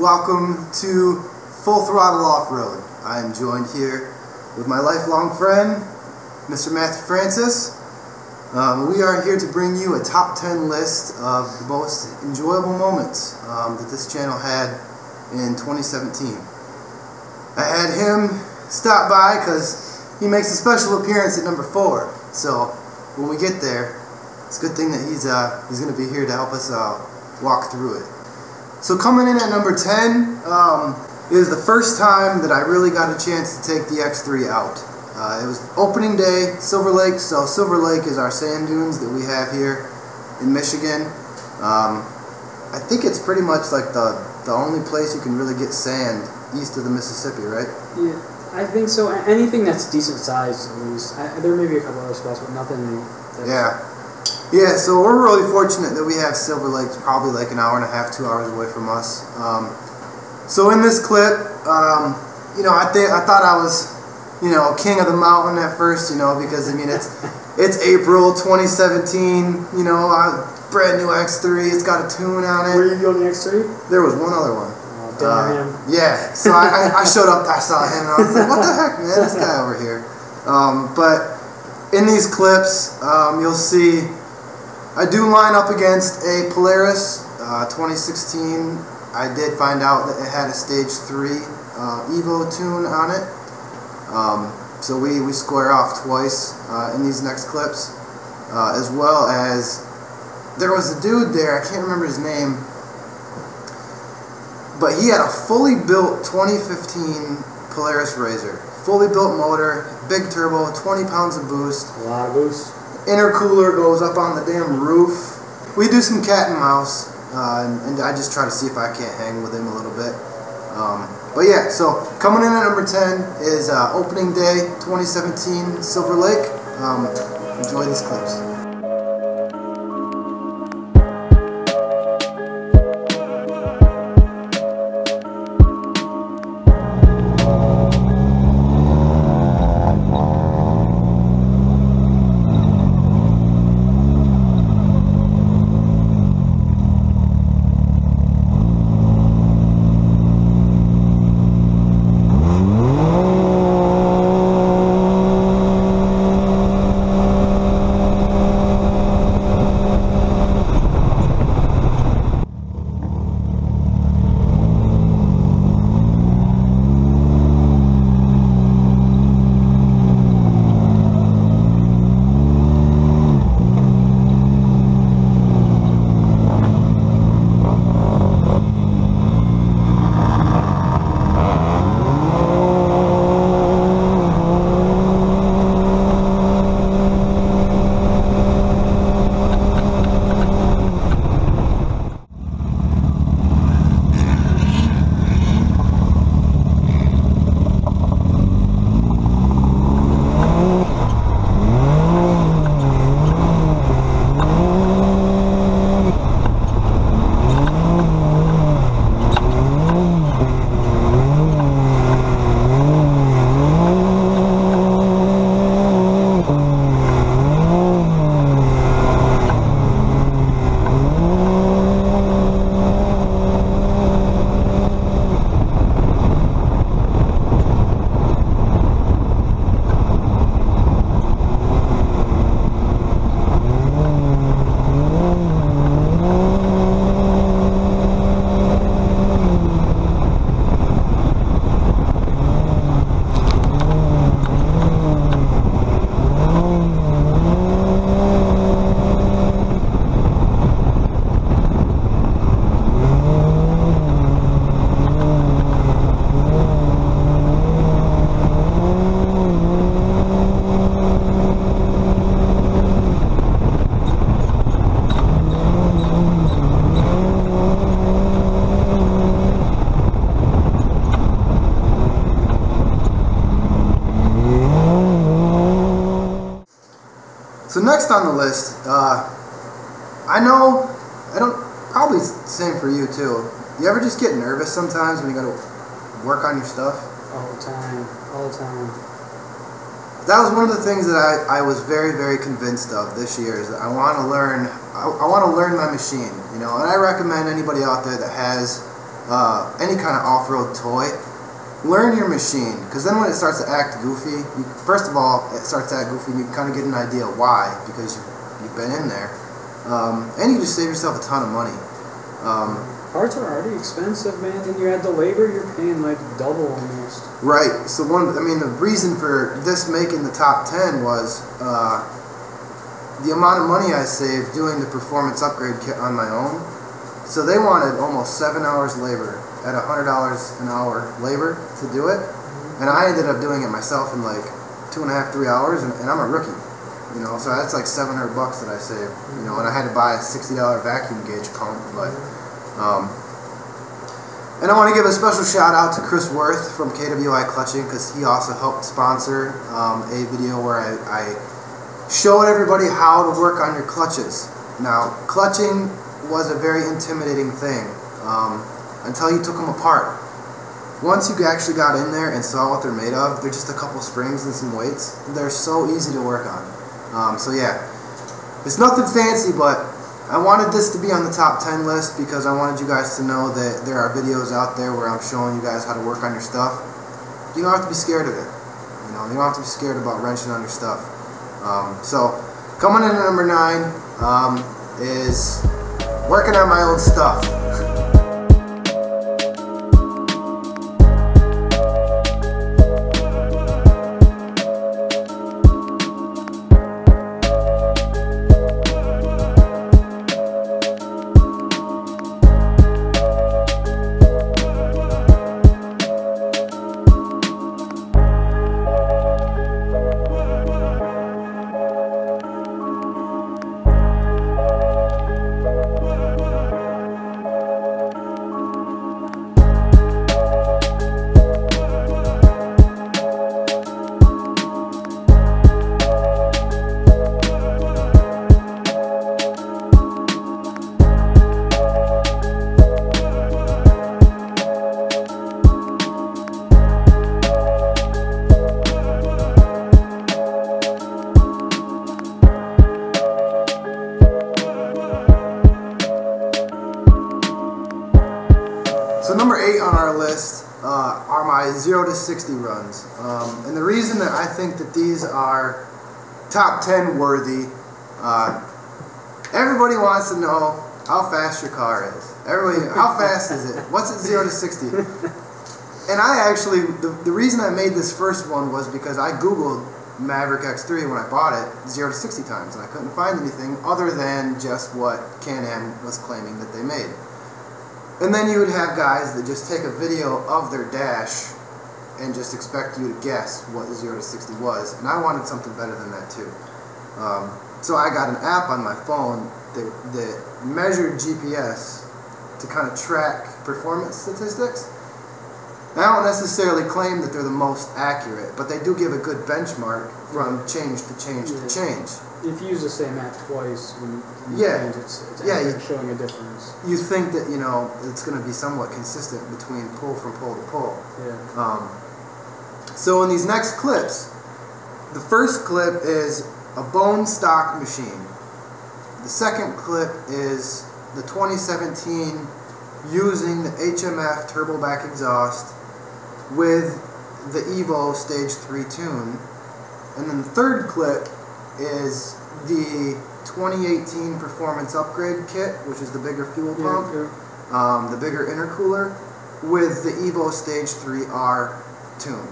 welcome to Full Throttle Off Road. I am joined here with my lifelong friend, Mr. Matthew Francis. We are here to bring you a top 10 list of the most enjoyable moments that this channel had in 2017. I had him stop by because he makes a special appearance at number 4. So when we get there, it's a good thing that he's going to be here to help us walk through it. So coming in at number 10 is the first time that I really got a chance to take the X3 out. It was opening day, Silver Lake. So Silver Lake is our sand dunes that we have here in Michigan. I think it's pretty much like the only place you can really get sand east of the Mississippi, right? Yeah, I think so. Anything that's decent size, at least. There may be a couple other spots, but nothing. Yeah, so we're really fortunate that we have Silver Lake, probably like an hour and a half, 2 hours away from us. So in this clip, you know, I thought I was, you know, king of the mountain at first, you know, because I mean it's April 2017, you know, brand new X3, it's got a tune on it. Where you on the X3? There was one other one. Yeah, so I showed up, I saw him, and I was like, what the heck, man, this guy over here. But in these clips, you'll see I do line up against a Polaris 2016. I did find out that it had a stage 3 Evo tune on it. So we square off twice in these next clips, as well as there was a dude there, I can't remember his name, but he had a fully built 2015 Polaris Rzr. Fully built motor, big turbo, 20 pounds of boost. A lot of boost. Intercooler goes up on the damn roof. We do some cat and mouse, and I just try to see if I can't hang with him a little bit. But yeah, so coming in at number 10 is opening day 2017 Silver Lake. Enjoy these clips. So next on the list, probably same for you too. You ever just get nervous sometimes when you gotta work on your stuff? All the time, all the time. That was one of the things that I was very, very convinced of this year, is that I want to learn my machine, you know, and I recommend anybody out there that has any kind of off-road toy, learn your machine, because then when it starts to act goofy, first of all, it starts to act goofy and you kind of get an idea why, because you've been in there, and you just save yourself a ton of money. Parts are already expensive, man. Then you add the labor, you're paying like double almost. Right. So the reason for this making the top 10 was the amount of money I saved doing the performance upgrade kit on my own. So they wanted almost 7 hours labor at $100 an hour labor to do it, and I ended up doing it myself in like 2.5, 3 hours, and I'm a rookie, you know. So that's like $700 that I saved, you know, and I had to buy a $60 vacuum gauge pump, but. And I want to give a special shout out to Chris Worth from KWI Clutching, because he also helped sponsor a video where I showed everybody how to work on your clutches. Now, clutching was a very intimidating thing until you took them apart. Once you actually got in there and saw what they're made of, they're just a couple springs and some weights. They're so easy to work on. So yeah, it's nothing fancy, but I wanted this to be on the top 10 list because I wanted you guys to know that there are videos out there where I'm showing you guys how to work on your stuff. You don't have to be scared of it. You know, you don't have to be scared about wrenching on your stuff. So coming in at number 9 is working on my own stuff. So number 8 on our list are my 0 to 60 runs. And the reason that I think that these are top 10 worthy, everybody wants to know how fast your car is. Everybody, how fast is it? What's it 0 to 60? And I actually, the reason I made this first one was because I Googled Maverick X3 when I bought it 0 to 60 times, and I couldn't find anything other than just what Can-Am was claiming that they made. And then you would have guys that just take a video of their dash and just expect you to guess what the 0 to 60 was, and I wanted something better than that too. So I got an app on my phone that measured GPS to kind of track performance statistics. I don't necessarily claim that they're the most accurate, but they do give a good benchmark from change to change to change. If you use the same app twice, when you change, it's showing a difference. You think that, you know, it's going to be somewhat consistent between pull from pull to pull. Yeah. So in these next clips, the first clip is a bone stock machine. The second clip is the 2017 using the HMF turbo back exhaust with the Evo Stage 3 tune. And then the third clip is the 2018 Performance Upgrade Kit, which is the bigger fuel pump, the bigger intercooler, with the Evo Stage 3R tune.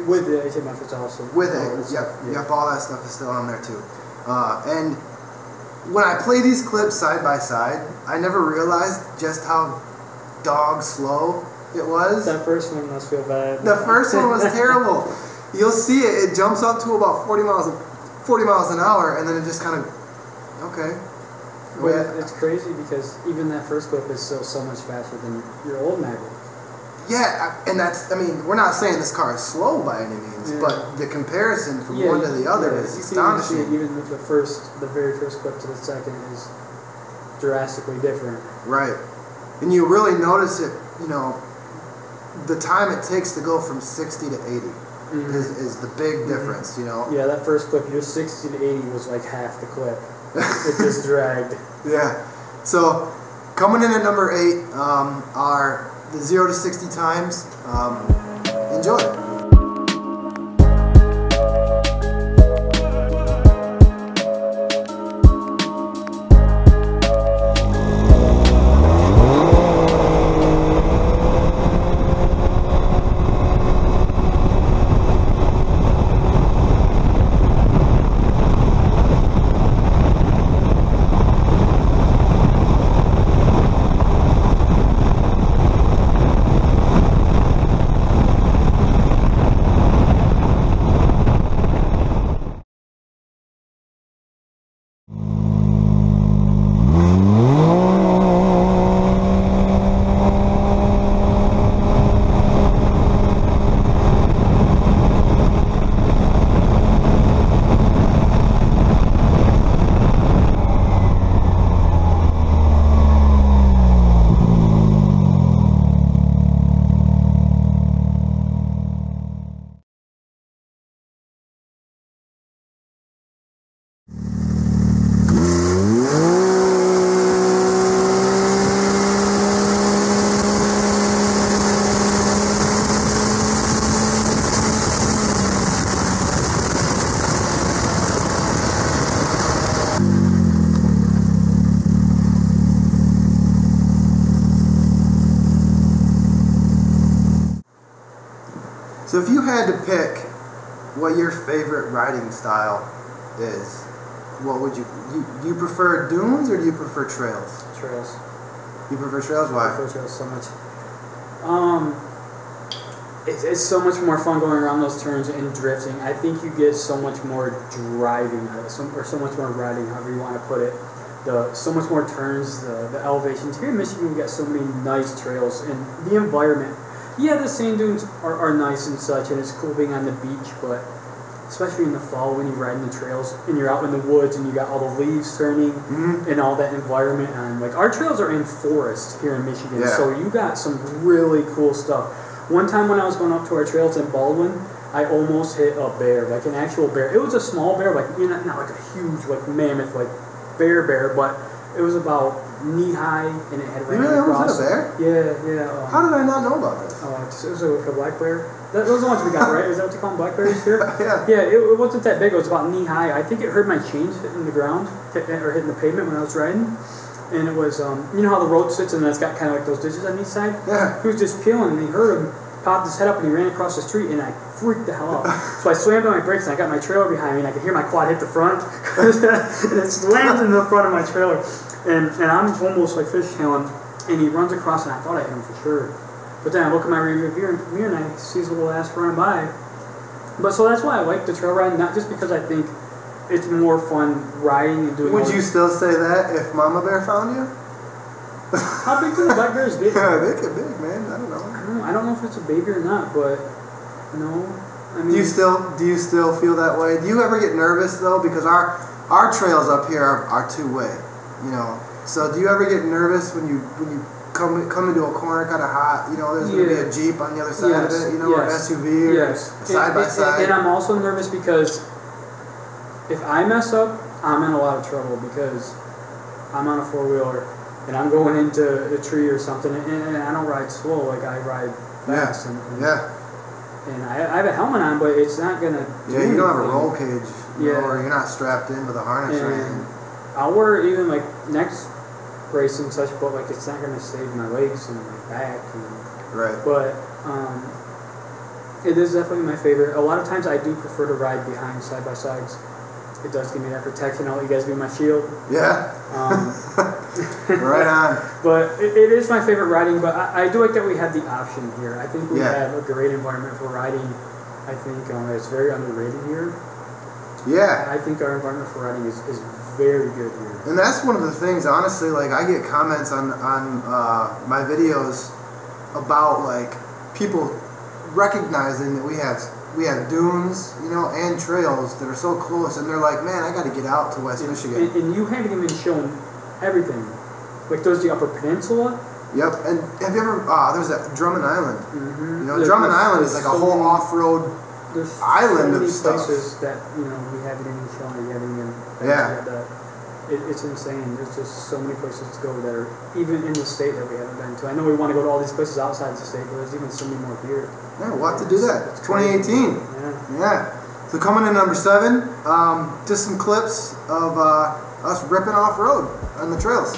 With the HMF, it's also. With it, yep, all that stuff is still on there too. And when I play these clips side by side, I never realized just how dog slow it was. That first one must feel bad. The first one was terrible. You'll see it, it jumps up to about 40 miles an hour, and then it just kind of, okay. But it's crazy because even that first clip is still so much faster than your old Maverick. Yeah, and that's, I mean, we're not saying this car is slow by any means, but the comparison from one to the other is astonishing. Even the very first clip to the second is drastically different. Right. And you really notice it, you know, the time it takes to go from 60 to 80 is the big difference, you know. Yeah, that first clip, your 60 to 80 was like half the clip. It just dragged. Yeah. So, coming in at number 8 are the 0 to 60 times. Enjoy. So if you had to pick what your favorite riding style is, what would you you prefer dunes or do you prefer trails? Trails. You prefer trails? Why? I prefer trails so much. It's so much more fun going around those turns and drifting. I think you get so much more driving, or so much more riding, however you want to put it. So much more turns, the elevations. Here in Michigan, we got so many nice trails, and the environment. Yeah, the sand dunes are nice and such, and it's cool being on the beach, but especially in the fall when you're riding the trails and you're out in the woods and you got all the leaves turning and all that environment. And like our trails are in forest here in Michigan, so you got some really cool stuff. One time when I was going up to our trails in Baldwin, I almost hit a bear, like an actual bear. It was a small bear, like not like a huge, like mammoth, like bear, but it was about knee high, and it had ran across. Was it a bear? Yeah. How did I not know about this? It was like a black bear. Those are the ones we got, right? Is that what you call them, black bears here? Yeah. Yeah, it wasn't that big. It was about knee high. I think it hurt my chains hitting the ground, or hitting the pavement when I was riding. And it was, you know how the road sits and it's got kind of like those ditches on each side? Yeah. He was just peeling, and he heard him, popped his head up, and he ran across the street, and I freaked the hell out. So I slammed on my brakes, and I got my trailer behind me, and I could hear my quad hit the front, and it slammed in the front of my trailer. And I'm almost like fishtailing, and he runs across, and I thought I hit him for sure. But then I look at my rear mirror, and I see his little ass running by. But so that's why I like the trail riding, not just because I think it's more fun riding and doing. Would you still say that if Mama Bear found you? How big do the black bears get? Yeah, they get big, man. I don't know. I don't know if it's a baby or not, but no. I mean, do you still feel that way? Do you ever get nervous though? Because our trails up here are two-way, you know. So do you ever get nervous when you come into a corner kind of hot? You know, there's going to be a Jeep on the other side of it, you know, or an SUV, or side by side. And I'm also nervous because if I mess up, I'm in a lot of trouble because I'm on a four-wheeler and I'm going into a tree or something, and I don't ride slow, like I ride fast. And I have a helmet on, but it's not going to do anything. You don't have a roll cage, you know, or you're not strapped in with a harness or anything. I'll wear even like neck brace and such, but like it's not going to save my legs and my back. Right. But it is definitely my favorite. A lot of times I do prefer to ride behind side-by-sides. It does give me that protection. I'll let you guys be my shield. Yeah. Right on. But it is my favorite riding, but I do like that we have the option here. I think we have a great environment for riding. I think it's very underrated here. Yeah. I think our environment for riding is very good here. And that's one of the things, honestly, like I get comments on my videos about like people recognizing that we have dunes, you know, and trails that are so close, and they're like, man, I got to get out to West Michigan. And you haven't even shown everything. Like there's the Upper Peninsula. Yep. And have you ever? There's that Drummond Island. Mm-hmm. You know, Drummond Island is like a whole off-road island of stuff. Places that we haven't even shown or haven't even. it's insane. There's just so many places to go that are even in the state that we haven't been to. I know we want to go to all these places outside the state, but there's even so many more here. Yeah, we'll have to do that. It's 2018. Yeah. Yeah. So coming in number 7, just some clips of us ripping off road on the trails.